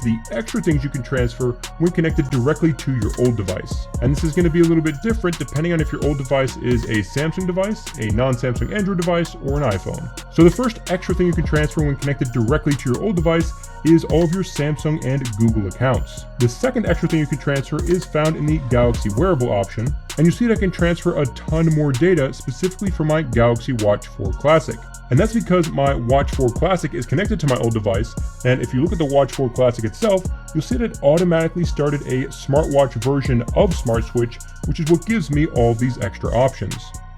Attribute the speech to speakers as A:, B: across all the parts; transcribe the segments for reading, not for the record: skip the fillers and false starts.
A: to the extra things you can transfer when connected directly to your old device. And this is going to be a little bit different depending on if your old device is a Samsung device, a non-Samsung Android device, or an iPhone. So the first extra thing you can transfer when connected directly to your old device is all of your Samsung and Google accounts. The second extra thing you can transfer is found in the Galaxy wearable option, and you see that I can transfer a ton more data specifically for my Galaxy Watch 4 Classic. And that's because my Watch 4 Classic is connected to my old device, and if you look at the Watch 4 Classic itself, you'll see that it automatically started a smartwatch version of Smart Switch, which is what gives me all these extra options.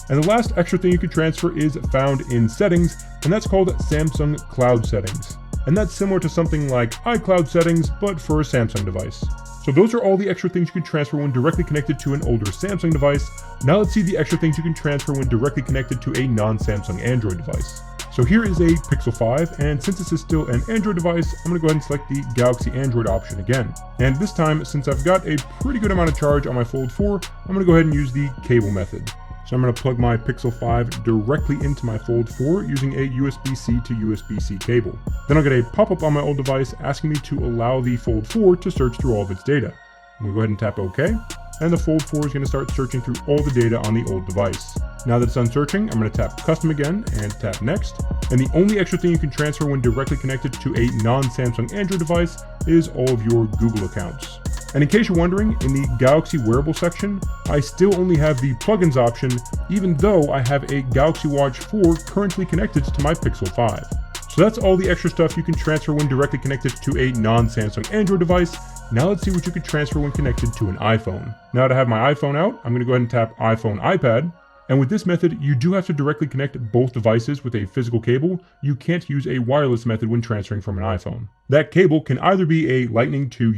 A: And the last extra thing you can transfer is found in Settings, and that's called Samsung Cloud Settings. And that's similar to something like iCloud Settings, but for a Samsung device. So those are all the extra things you can transfer when directly connected to an older Samsung device. Now let's see the extra things you can transfer when directly connected to a non-Samsung Android device. So here is a Pixel 5, and since this is still an Android device, I'm going to go ahead and select the Galaxy Android option again. And this time, since I've got a pretty good amount of charge on my Fold 4, I'm going to go ahead and use the cable method. So I'm going to plug my Pixel 5 directly into my Fold 4 using a USB-C to USB-C cable. Then I'll get a pop-up on my old device asking me to allow the Fold 4 to search through all of its data. I'm going to go ahead and tap OK, and the Fold 4 is going to start searching through all the data on the old device. Now that it's done searching, I'm going to tap Custom again and tap Next. And the only extra thing you can transfer when directly connected to a non-Samsung Android device is all of your Google accounts. And in case you're wondering, in the Galaxy wearable section, I still only have the plugins option, even though I have a Galaxy Watch 4 currently connected to my Pixel 5. So that's all the extra stuff you can transfer when directly connected to a non-Samsung Android device. Now let's see what you can transfer when connected to an iPhone. Now to have my iPhone out, I'm going to go ahead and tap iPhone iPad. And with this method, you do have to directly connect both devices with a physical cable. You can't use a wireless method when transferring from an iPhone. That cable can either be a Lightning to